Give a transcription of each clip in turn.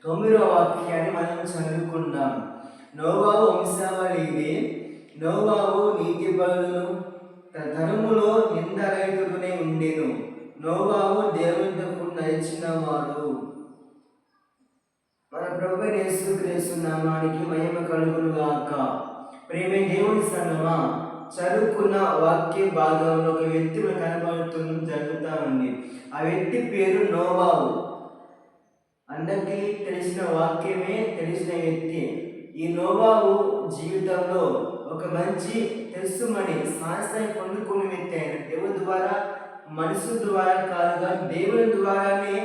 9వ వాక్యాన్ని మనం చదువుకుందాం. నోవాహు వంశావళి ఇదే. నోవాహు నీతిపరుడును తరములో నిందరహితుడునే ఉండెను. నోవాహు దేవునితో నడిచినవాడు. మన ప్రభువైన యేసుక్రీస్తు నామానికి మహిమ కలుగును గాక. ప్రేమ దేవుని సంగమా, చదువుకున్న వాక్య భాగంలో ఒక వ్యక్తి కనబడుతున్న జరుగుతూ ఉంది. ఆ వ్యక్తి పేరు నోవాహు. అందరికీ తెలిసిన వాక్యమే, తెలిసిన వ్యక్తి. ఈ నోవాహు జీవితంలో ఒక మంచి తెలుసుమని సాహసాన్ని పొందుకునే వ్యక్తి అయిన దేవుని ద్వారా, మనుషుల ద్వారా కాదుగా దేవుని ద్వారానే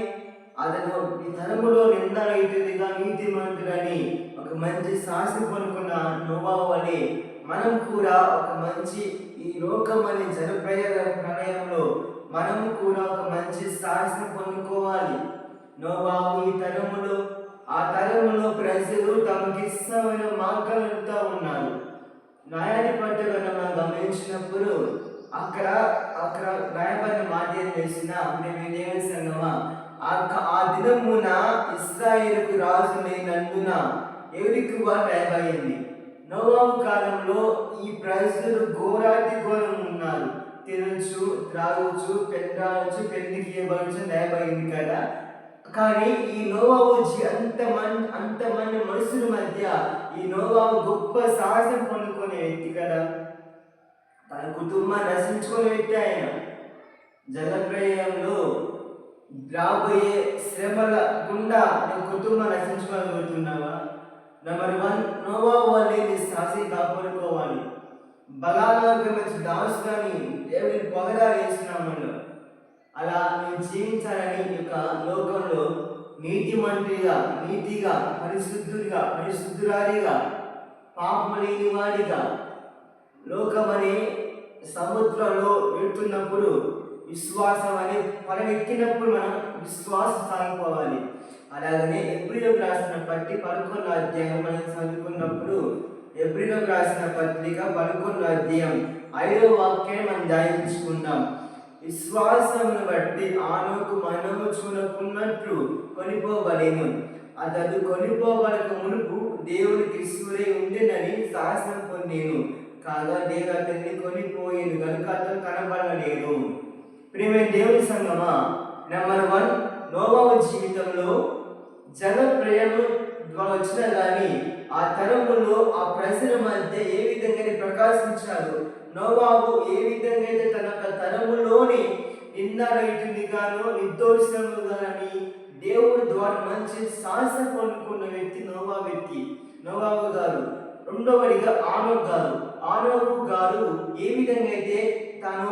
అతను ఈ తరములో నిందరహితుడిగా నీతిమంతుడని ఒక మంచి సాహసం పొందుకున్న నోవాహు వలె మనం కూడా ఒక మంచి ఈ లోకం అనే ప్రళయంలో మనం కూడా ఒక మంచి సాహసం పొందుకోవాలి. నోవాహు ఈ తరములో, ఆ తరములో ప్రజలు తమకి ఇష్టమైన మార్గాలుతా ఉన్నారు. న్యాయాధిపతులను మనం గమనించినప్పుడు అక్కడ న్యాయపడిన మాట ఏం చేసిన దేవుని సంగమా, ఆ దినమున ఇశ్రాయేలుకు రాజు లేనందున ఎవరికి వారు న్యాయమైంది. నోవాహు కాలంలో ఈ ప్రజలు ఘోరాతి ఘోరం ఉన్నారు. తినచ్చు, త్రాగొచ్చు, పెండాలచ్చు, పెళ్లికి ఇవ్వచ్చు, న్యాయమైంది కదా. కానీ ఈ నోవాహు అంతమంది మనుషుల మధ్య ఈ నోవాహు గొప్ప సాహసం పొందుకునే వ్యక్తి కదా. తన కుటుంబాన్ని నశించుకునే వ్యక్తి ఆయన. జలప్రలయంలో రాబోయే శ్రమల గుండా నీ కుటుంబం నశించుకోగలుగుతున్నావా? నెంబర్ 1, నోవాహు వలె నీ సాక్షి కాపాడుకోవాలి. బలాలకు మంచి దాసు కానీ దేవుని పొగడా వేస్తున్నామన్నా అలా నువ్వు జీవించాలని యొక్క లోకంలో నీతిగా, పరిశుద్ధురాలిగా, పాపం లేని వాడిగా లోకమనే సముద్రంలో వెళ్తున్నప్పుడు విశ్వాసం అనే పడవెక్కినప్పుడు మనం విశ్వాసం సాగిపోవాలి. అలాగనే ఎబ్రిలకు రాసిన పత్రిక 11వ అధ్యాయం మనం చదువుకున్నప్పుడు ఎబ్రిలకు రాసిన పత్రిక 11వ అధ్యాయం 5వ వాక్యాన్ని మనం ధ్యానించుకుందాం. విశ్వాసమును బట్టి ఆనోకు మనము చూడకున్నట్లు కొనిపోబడేను. అతడు కొనిపోబడక మునుపు దేవునికి ఇష్టడై ఉండేనని సాహసం పొందేను. కాగా దేవుడు అతన్ని కొనిపోయేను కనుక అతను కనబడలేదు. ప్రియమైన దేవుని సంగమా, నెంబర్ 1, నోవాహు జీవితంలో జలప్రలయం వచ్చినా కానీ ఆ తరములో ఆ ప్రజల మధ్య ఏ విధంగా ప్రకాశించారు. నోవాహు ఏ విధంగా అయితే తన తరములోని నిందారహితునిగానో నిర్దోషముగానని దేవుడి ద్వారా మంచి సాహసం పొందుకున్న వ్యక్తి నోవాహు గారు. రెండవదిగా ఆనోకు గారు ఏ విధంగా అయితే తాను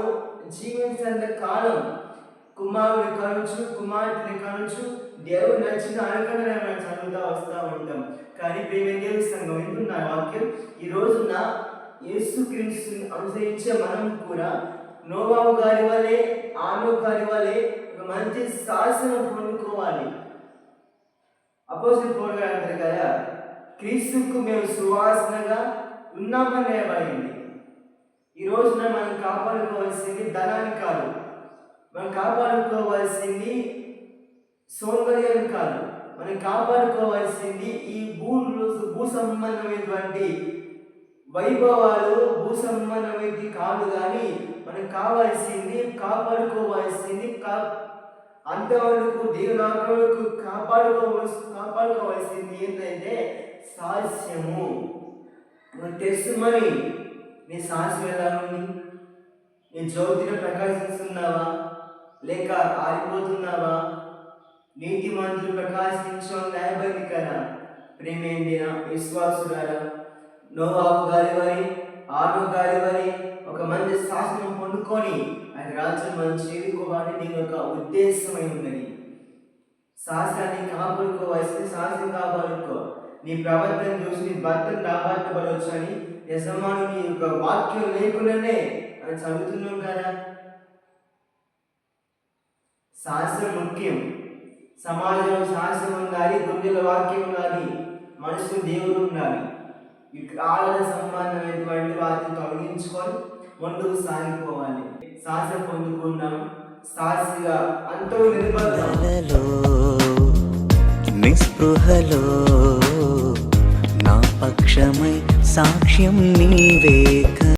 జీవించిన కాలం కుమారుని కనుచు, కుమార్తెని కనుచు దేవుడు నచ్చిన అనుకరణ మనం చదువుతూ వస్తూ ఉంటాం. కానీ ప్రేమ దేవుని సంఘం వింటున్న వాక్యం ఈ రోజున యేసుక్రీస్తుని అనుసరించే మనం కూడా నోవాహు గారి వలె, ఆనోకు గారి వలె ఒక మంచి శాసనం పొందుకోవాలి. అపోస్తలుడు పౌలు గారు అంటారు కదా, క్రీస్తుకు మేము సువాసనగా ఉన్నామని రాయబడింది. ఈ రోజున మనం కాపాడుకోవాల్సింది ధనాన్ని కాదు, మనం కాపాడుకోవాల్సింది సౌందర్యాన్ని కాదు, మనం కాపాడుకోవాల్సింది ఈ భూ సంబంధమైనటువంటి వైభవాలు, భూ సంబంధమైనది కాదు. కానీ మనకు కాపాడుకోవాల్సింది అంతవరకు దేవునాకు కాపాడుకోవాల్సింది ఏంటంటే సాస్యము. నువ్వు తెలుసుమని నీ సాస్యం ఎలా ఉంది? నీ జ్యోతిని ప్రకాశిస్తున్నావా లేక ఆరిపోతున్నావా? నీతి మంత్రులు ప్రకాశించడం న్యాయబద్ధి కదా. ప్రేమేందిన విశ్వాసులారా, నోవాహు గారి వారి, ఆనోకు గారి వారి ఒక మంచి శాసనం పొందుకొని ఆయన రాజ్యం మనం చేరుకోవాలి. దీని యొక్క ఉద్దేశమై ఉన్నది. శాస్త్రాన్ని కాపాడుకోవాల్సింది శాస్త్రం కాపాడుకో. నీ ప్రవర్తన చూసి నీ భర్తను కాపాడుకోవచ్చు అని యజమాని నీ యొక్క వాక్యం లేకుండానే అని చదువుతున్నాం కదా. శాస్త్రం ముఖ్యం. సమాజంలో శాస్త్రం ఉండాలి, గుండెల వాక్యం ఉండాలి, మనుషులు దేవుడు ఉండాలి. ఈ కాల సంబంధమైనటువంటి వాటిని తొలగించుకొని ముందుకు సాగిపోవాలి. శాస్త్రం పొందుకున్నాం, సాక్షిగా అంతో నిలబడతాం. స్పృహలో నా పక్షమై సాక్ష్యం నీవే